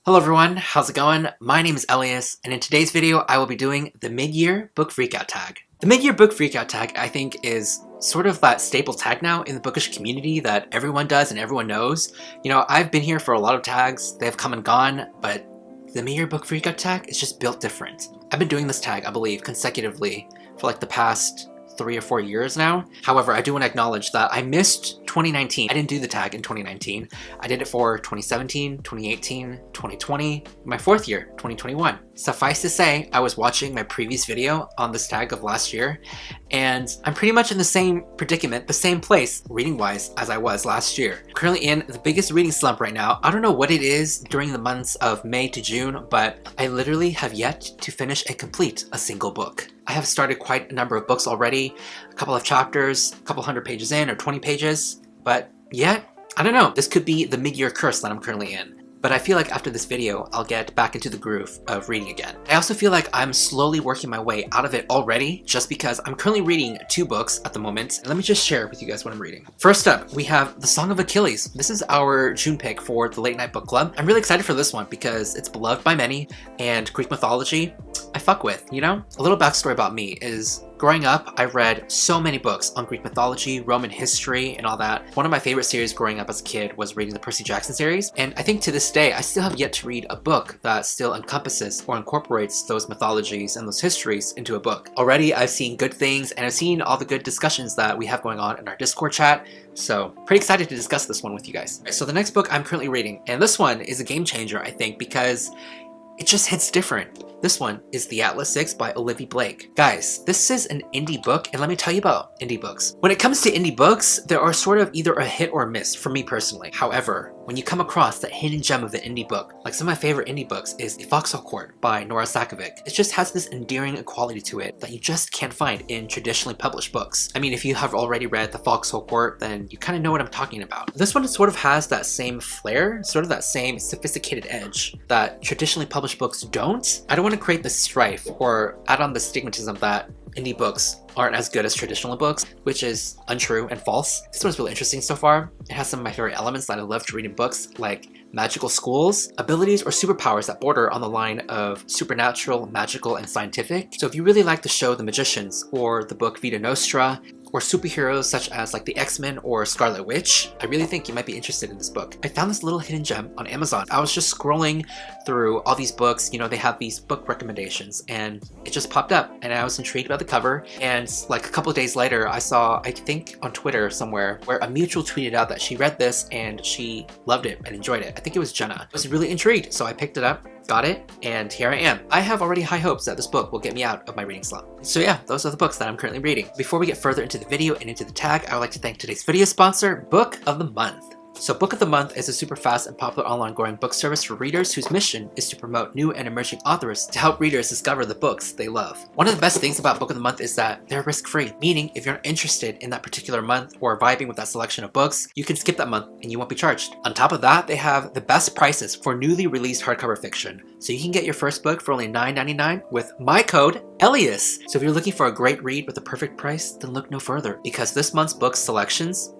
Hello everyone, how's it going? My name is Elias, and in today's video I will be doing the mid-year book freakout tag. The mid-year book freakout tag I think is sort of that staple tag now in the bookish community that everyone does and everyone knows. You know, I've been here for a lot of tags, they've come and gone, but the mid-year book freakout tag is just built different. I've been doing this tag, I believe, consecutively for like the past 3 or 4 years now. However, I do want to acknowledge that I missed 2019. I didn't do the tag in 2019. I did it for 2017, 2018, 2020, my 4th year, 2021. Suffice to say, I was watching my previous video on this tag of last year, and I'm pretty much in the same predicament, the same place, reading-wise, as I was last year. I'm currently in the biggest reading slump right now. I don't know what it is during the months of May to June, but I literally have yet to finish and complete a single book. I have started quite a number of books already, a couple of chapters, a couple hundred pages in, or 20 pages, but yet, I don't know, this could be the mid-year curse that I'm currently in. But I feel like after this video, I'll get back into the groove of reading again. I also feel like I'm slowly working my way out of it already, just because I'm currently reading 2 books at the moment. And let me just share with you guys what I'm reading. First up, we have The Song of Achilles. This is our June pick for the Late Night Book Club. I'm really excited for this one because it's beloved by many, and Greek mythology, I fuck with, you know? A little backstory about me is, growing up, I read so many books on Greek mythology, Roman history, and all that. One of my favorite series growing up as a kid was reading the Percy Jackson series, and I think to this day, I still have yet to read a book that still encompasses or incorporates those mythologies and those histories into a book. Already, I've seen good things, and I've seen all the good discussions that we have going on in our Discord chat, so pretty excited to discuss this one with you guys. So the next book I'm currently reading, and this one is a game changer, I think, because it just hits different. This one is The Atlas 6 by Olivia Blake. Guys, this is an indie book, and let me tell you about indie books. When it comes to indie books, there are sort of either a hit or a miss for me personally. However, when you come across that hidden gem of the indie book, like some of my favorite indie books is The Foxhole Court by Nora Sakovic. It just has this endearing quality to it that you just can't find in traditionally published books. I mean, if you have already read The Foxhole Court, then you kind of know what I'm talking about. This one sort of has that same flair, sort of that same sophisticated edge that traditionally published books don't. I don't want to create this strife or add on the stigmatism that indie books aren't as good as traditional books, which is untrue and false. This one's really interesting so far. It has some of my favorite elements that I love to read in books, like magical schools, abilities or superpowers that border on the line of supernatural, magical, and scientific. So if you really like the show The Magicians or the book Vita Nostra, or superheroes such as like the X-Men or Scarlet Witch, I really think you might be interested in this book. I found this little hidden gem on Amazon. I was just scrolling through all these books, you know, they have these book recommendations, and it just popped up, and I was intrigued by the cover, and like a couple of days later, I saw, I think on Twitter somewhere, where a mutual tweeted out that she read this and she loved it and enjoyed it. I think it was Jenna. I was really intrigued, so I picked it up, got it, and here I am. I have already high hopes that this book will get me out of my reading slump. So yeah, those are the books that I'm currently reading. Before we get further into the video and into the tag, I would like to thank today's video sponsor, Book of the Month. So Book of the Month is a super fast and popular online growing book service for readers whose mission is to promote new and emerging authors to help readers discover the books they love. One of the best things about Book of the Month is that they're risk-free, meaning if you're not interested in that particular month or vibing with that selection of books, you can skip that month and you won't be charged. On top of that, they have the best prices for newly released hardcover fiction. So you can get your first book for only $9.99 with my code, ellias. So if you're looking for a great read with a perfect price, then look no further, because this month's book selections,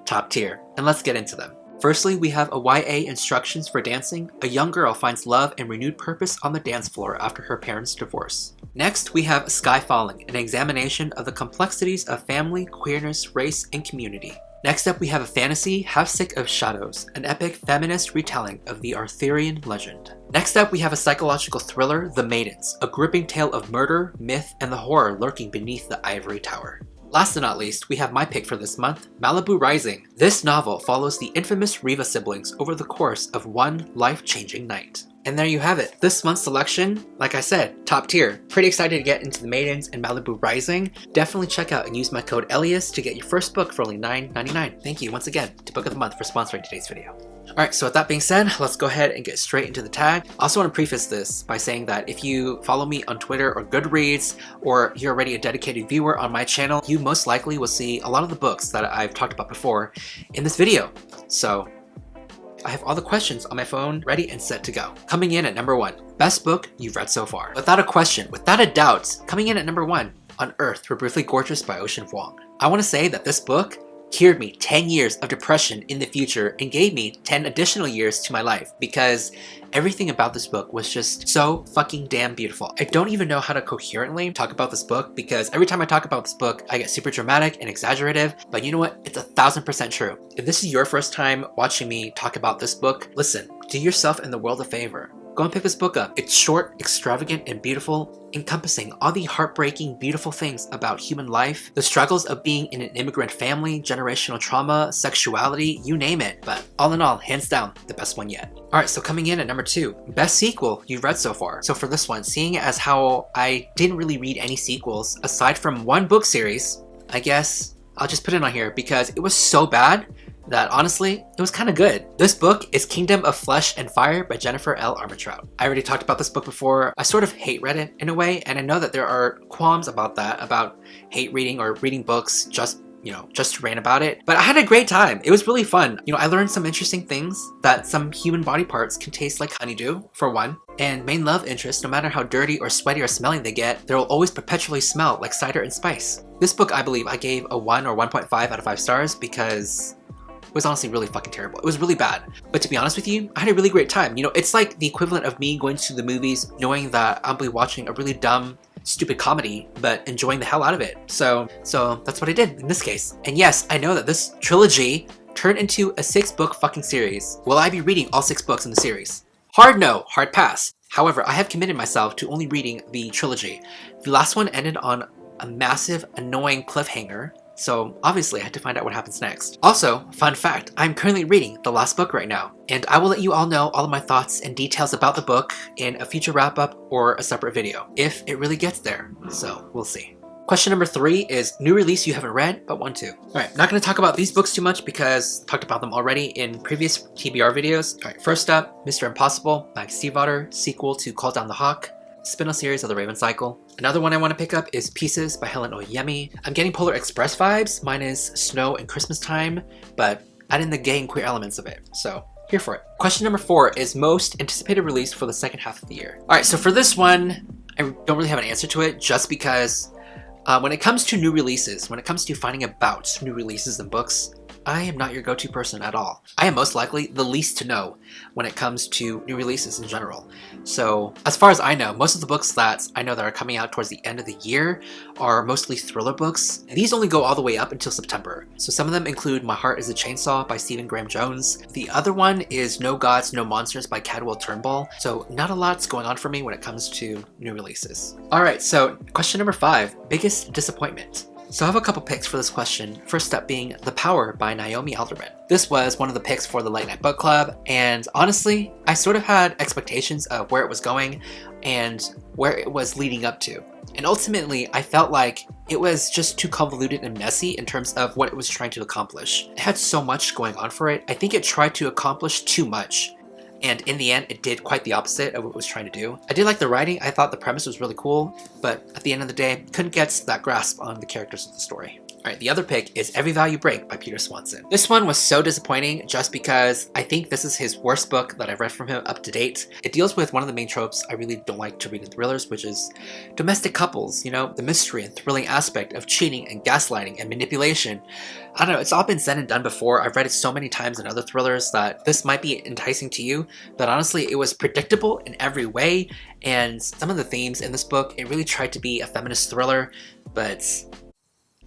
top tier. And let's get into them. Firstly, we have a YA Instructions for Dancing. A young girl finds love and renewed purpose on the dance floor after her parents' divorce. Next, we have Sky Falling, an examination of the complexities of family, queerness, race, and community. Next up, we have a fantasy, Half Sick of Shadows, an epic feminist retelling of the Arthurian legend. Next up, we have a psychological thriller, The Maidens, a gripping tale of murder, myth, and the horror lurking beneath the ivory tower. Last but not least, we have my pick for this month, Malibu Rising. This novel follows the infamous Riva siblings over the course of one life-changing night. And there you have it. This month's selection, like I said, top tier. Pretty excited to get into The Maidens and Malibu Rising. Definitely check out and use my code Elias to get your first book for only $9.99. Thank you once again to Book of the Month for sponsoring today's video. Alright, so with that being said, let's go ahead and get straight into the tag. I also want to preface this by saying that if you follow me on Twitter or Goodreads, or you're already a dedicated viewer on my channel, you most likely will see a lot of the books that I've talked about before in this video. So I have all the questions on my phone ready and set to go. Coming in at number 1, best book you've read so far. Without a question, without a doubt, coming in at number 1, On Earth, We're Briefly Gorgeous by Ocean Vuong. I want to say that this book cured me 10 years of depression in the future and gave me 10 additional years to my life, because everything about this book was just so fucking damn beautiful. I don't even know how to coherently talk about this book, because every time I talk about this book, I get super dramatic and exaggerative, but you know what? It's 1000% true. If this is your first time watching me talk about this book, listen, do yourself and the world a favor. Go and pick this book up. It's short, extravagant, and beautiful, encompassing all the heartbreaking, beautiful things about human life, the struggles of being in an immigrant family, generational trauma, sexuality, you name it. But all in all, hands down, the best one yet. Alright, so coming in at number 2, best sequel you've read so far. So for this one, seeing as how I didn't really read any sequels aside from one book series, I guess I'll just put it on here because it was so bad that honestly, it was kind of good. This book is Kingdom of Flesh and Fire by Jennifer L. Armentrout. I already talked about this book before. I sort of hate read it in a way, and I know that there are qualms about that, about hate reading or reading books just to rant about it. But I had a great time. It was really fun. I learned some interesting things, that some human body parts can taste like honeydew, for one. And main love interests, no matter how dirty or sweaty or smelly they get, they will always perpetually smell like cider and spice. This book, I believe, I gave a 1 or 1.5 out of 5 stars because it was honestly really fucking terrible. It was really bad. But to be honest with you, I had a really great time. It's like the equivalent of me going to the movies knowing that I'll be watching a really dumb, stupid comedy, but enjoying the hell out of it. So that's what I did in this case. And yes, I know that this trilogy turned into a 6-book fucking series. Will I be reading all 6 books in the series? Hard no, hard pass. However, I have committed myself to only reading the trilogy. The last one ended on a massive, annoying cliffhanger, so obviously I had to find out what happens next. Also, fun fact, I'm currently reading the last book right now, and I will let you all know all of my thoughts and details about the book in a future wrap-up or a separate video, if it really gets there, so we'll see. Question number 3 is new release you haven't read but want to. Alright, not going to talk about these books too much because I talked about them already in previous TBR videos. Alright, first up, Mr. Impossible by Steve Otter, sequel to Call Down the Hawk, spin-off series of the Raven Cycle. Another one I want to pick up is Pieces by Helen Oyemi. I'm getting Polar Express vibes, minus snow and Christmas time, but adding the gay and queer elements of it, so here for it. Question number 4 is most anticipated release for the second half of the year. Alright, so for this one, I don't really have an answer to it just because when it comes to new releases, when it comes to finding about new releases and books, I am not your go-to person at all. I am most likely the least to know when it comes to new releases in general. So as far as I know, most of the books that I know that are coming out towards the end of the year are mostly thriller books. These only go all the way up until September. So some of them include My Heart is a Chainsaw by Stephen Graham Jones. The other one is No Gods, No Monsters by Cadwell Turnbull. So not a lot's going on for me when it comes to new releases. Alright, so question number 5, biggest disappointment. So I have a couple picks for this question, first up being The Power by Naomi Alderman. This was one of the picks for the Late Night Book Club, and honestly, I sort of had expectations of where it was going and where it was leading up to. And ultimately, I felt like it was just too convoluted and messy in terms of what it was trying to accomplish. It had so much going on for it. I think it tried to accomplish too much. And in the end, it did quite the opposite of what it was trying to do. I did like the writing, I thought the premise was really cool, but at the end of the day, couldn't get that grasp on the characters of the story. Alright, the other pick is Every Value Break by Peter Swanson. This one was so disappointing just because I think this is his worst book that I've read from him up to date. It deals with one of the main tropes I really don't like to read in thrillers, which is domestic couples, the mystery and thrilling aspect of cheating and gaslighting and manipulation. I don't know, it's all been said and done before. I've read it so many times in other thrillers that this might be enticing to you, but honestly, it was predictable in every way, and some of the themes in this book, it really tried to be a feminist thriller, but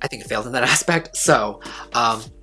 I think it failed in that aspect. So,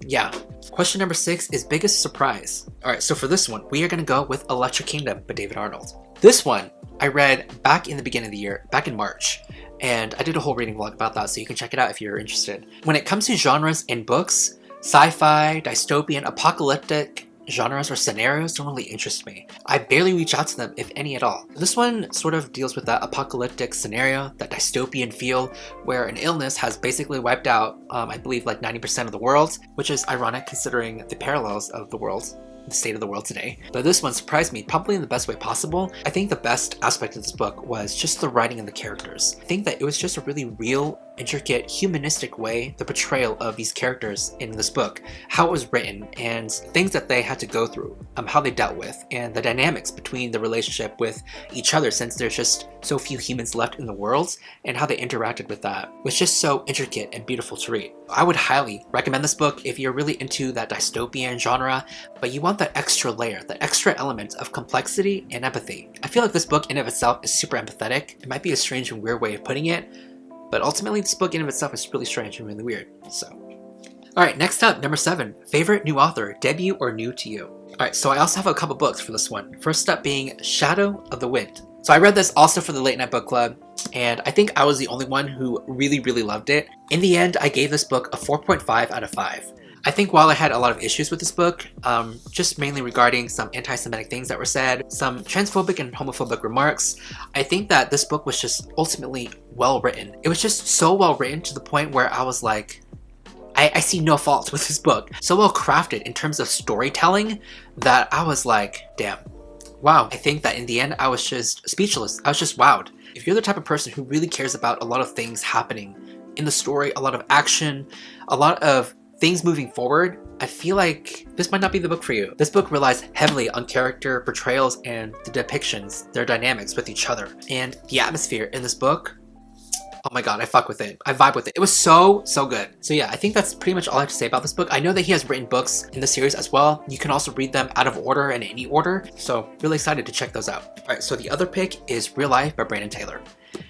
yeah. Question number 6 is biggest surprise. Alright, so for this one, we are going to go with Electric Kingdom by David Arnold. This one, I read back in the beginning of the year, back in March, and I did a whole reading vlog about that, so you can check it out if you're interested. When it comes to genres in books, sci-fi, dystopian, apocalyptic genres or scenarios don't really interest me. I barely reach out to them, if any at all. This one sort of deals with that apocalyptic scenario, that dystopian feel, where an illness has basically wiped out, I believe, like 90% of the world, which is ironic considering the parallels of the world, the state of the world today. But this one surprised me, probably in the best way possible. I think the best aspect of this book was just the writing and the characters. I think that it was just a really real intricate, humanistic way the portrayal of these characters in this book, how it was written, and things that they had to go through, how they dealt with, and the dynamics between the relationship with each other since there's just so few humans left in the world, and how they interacted with that was just so intricate and beautiful to read. I would highly recommend this book if you're really into that dystopian genre, but you want that extra layer, that extra element of complexity and empathy. I feel like this book in of itself is super empathetic. It might be a strange and weird way of putting it, but ultimately this book in of itself is really strange and really weird. So, alright, next up, number 7, favorite new author, debut or new to you? Alright, so I also have a couple books for this one. First up being Shadow of the Wind. So I read this also for the Late Night Book Club, and I think I was the only one who really loved it. In the end, I gave this book a 4.5 out of 5. I think while I had a lot of issues with this book, just mainly regarding some anti-Semitic things that were said, some transphobic and homophobic remarks, I think that this book was just ultimately well written. It was just so well written to the point where I was like, I see no faults with this book. So well crafted in terms of storytelling that I was like, damn. Wow, I think that in the end I was just speechless. I was just wowed. If you're the type of person who really cares about a lot of things happening in the story, a lot of action, a lot of things moving forward, I feel like this might not be the book for you. This book relies heavily on character portrayals and the depictions, their dynamics with each other. And the atmosphere in this book, oh my god, I fuck with it. I vibe with it. It was so good. So yeah, I think that's pretty much all I have to say about this book. I know that he has written books in the series as well. You can also read them out of order and in any order. So really excited to check those out. Alright, so the other pick is Real Life by Brandon Taylor.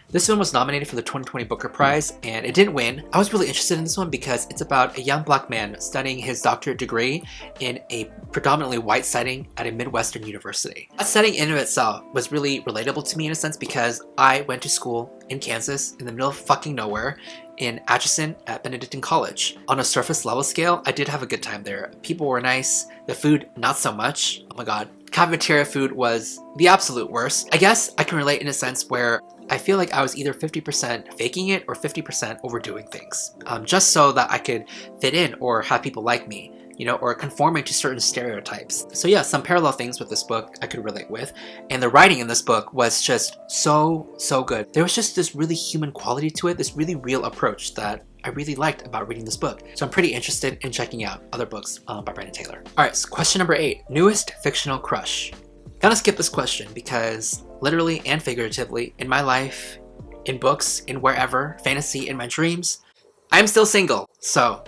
This film was nominated for the 2020 Booker Prize, and it didn't win. I was really interested in this one because it's about a young black man studying his doctorate degree in a predominantly white setting at a Midwestern university. That setting in and of itself was really relatable to me in a sense because I went to school in Kansas in the middle of fucking nowhere in Atchison at Benedictine College. On a surface level scale, I did have a good time there. People were nice, the food not so much. Oh my god. Cafeteria food was the absolute worst. I guess I can relate in a sense where I feel like I was either 50% faking it or 50% overdoing things, just so that I could fit in or have people like me, you know, or conforming to certain stereotypes. So yeah, some parallel things with this book I could relate with, and the writing in this book was just so good. There was just this really human quality to it, this really real approach that I really liked about reading this book. So I'm pretty interested in checking out other books by Brandon Taylor. Alright, so question number 8, newest fictional crush. Gotta skip this question because literally and figuratively in my life, in books, in wherever, fantasy, in my dreams, I'm still single. So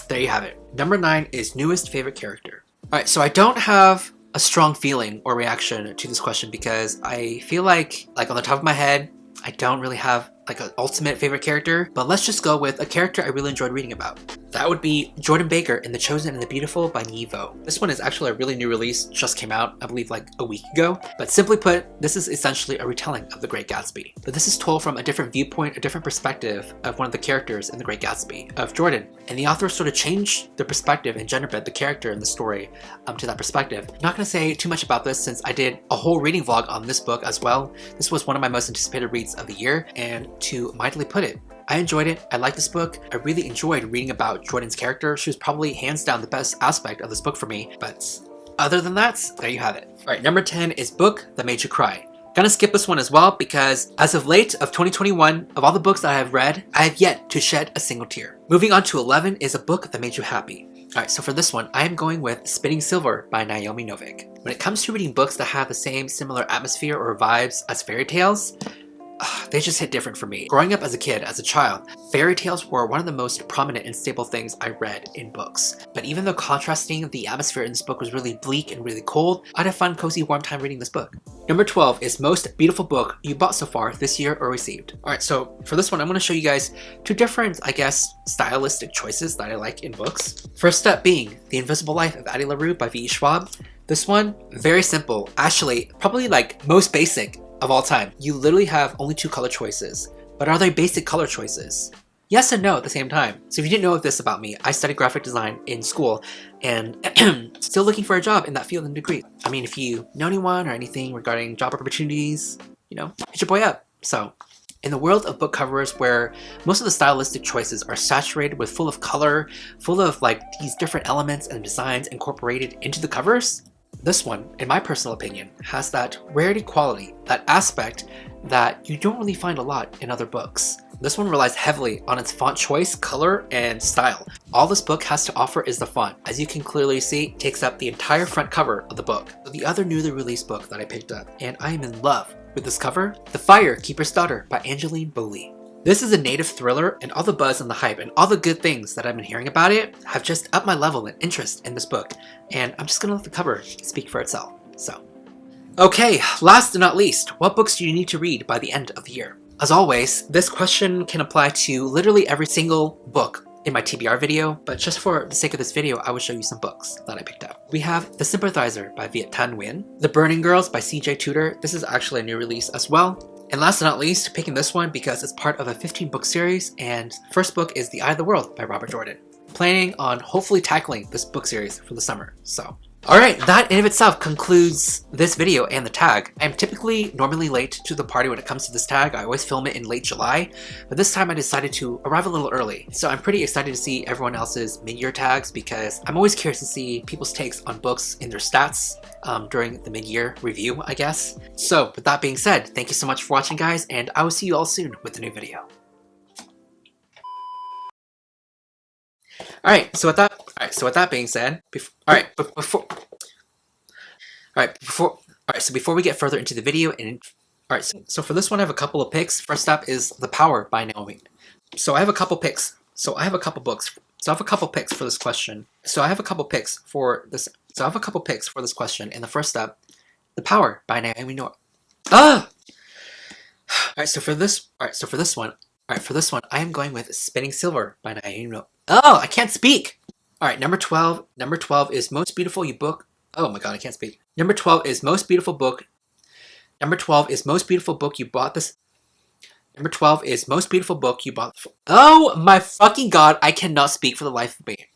there you have it. Number 9 is newest favorite character. Alright, so I don't have a strong feeling or reaction to this question because I feel like on the top of my head, I don't really have like an ultimate favorite character, but let's just go with a character I really enjoyed reading about. That would be Jordan Baker in The Chosen and the Beautiful by YOOO. This one is actually a really new release, just came out, I believe like a week ago. But simply put, this is essentially a retelling of The Great Gatsby. But this is told from a different viewpoint, a different perspective of one of the characters in The Great Gatsby, of Jordan. And the author sort of changed the perspective and genderbed the character in the story to that perspective. I'm not going to say too much about this since I did a whole reading vlog on this book as well. This was one of my most anticipated reads of the year, and to mildly put it, I enjoyed it. I liked this book. I really enjoyed reading about Jordan's character. She was probably hands down the best aspect of this book for me. But other than that, there you have it. Alright, number 10 is Book That Made You Cry. Gonna skip this one as well because as of late of 2021, of all the books that I have read, I have yet to shed a single tear. Moving on to 11 is a book that made you happy. Alright, so for this one, I am going with Spinning Silver by Naomi Novik. When it comes to reading books that have the same similar atmosphere or vibes as fairy tales, they just hit different for me. Growing up as a kid, as a child, fairy tales were one of the most prominent and stable things I read in books. But even though contrasting the atmosphere in this book was really bleak and really cold, I had a fun, cozy, warm time reading this book. Number 12 is most beautiful book you bought so far this year or received. Alright, so for this one, I'm going to show you guys two different, I guess, stylistic choices that I like in books. First up being The Invisible Life of Addie LaRue by V.E. Schwab. This one, very simple. Actually, probably like most basic of all time. You literally have only two color choices, but are they basic color choices? Yes and no at the same time. So if you didn't know this about me, I studied graphic design in school and still looking for a job in that field and degree. I mean, if you know anyone or anything regarding job opportunities, you know, hit your boy up. So in the world of book covers where most of the stylistic choices are saturated with full of color, full of like these different elements and designs incorporated into the covers, this one, in my personal opinion, has that rarity quality, that aspect that you don't really find a lot in other books. This one relies heavily on its font choice, color, and style. All this book has to offer is the font. As you can clearly see, it takes up the entire front cover of the book. The other newly released book that I picked up, and I am in love with this cover, The Fire Keeper's Daughter by Angeline Boulley. This is a native thriller, and all the buzz and the hype and all the good things that I've been hearing about it have just upped my level and interest in this book, and I'm just gonna let the cover speak for itself. So, okay, last but not least, what books do you need to read by the end of the year? As always, this question can apply to literally every single book in my TBR video, but just for the sake of this video, I will show you some books that I picked up. We have The Sympathizer by Viet Thanh Nguyen, The Burning Girls by CJ Tudor. This is actually a new release as well. And last but not least, picking this one because it's part of a 15-book series, and first book is The Eye of the World by Robert Jordan. Planning on hopefully tackling this book series for the summer, so. Alright, that in of itself concludes this video and the tag. I'm typically normally late to the party when it comes to this tag. I always film it in late July, but this time I decided to arrive a little early. So I'm pretty excited to see everyone else's mid-year tags because I'm always curious to see people's takes on books and their stats during the mid-year review, I guess. So with that being said, thank you so much for watching, guys, and I will see you all soon with a new video. Alright, so with that being said, before we get further into the video, so for this one I have a couple of picks. First up is The Power by Naomi. So I have a couple picks. So I have a couple books. So I have a couple picks for this question. So I have a couple picks for this question. And the first up, The Power by Naomi Noor. Alright, so for this one, I am going with Spinning Silver by Naomi Noor. Oh, I can't speak! Alright, number 12 is Most Beautiful You Book. Oh my god, I can't speak. Number 12 is Most Beautiful Book. Number 12 is Most Beautiful Book You Bought this. Number 12 is Most Beautiful Book You Bought. Oh my fucking god, I cannot speak for the life of me.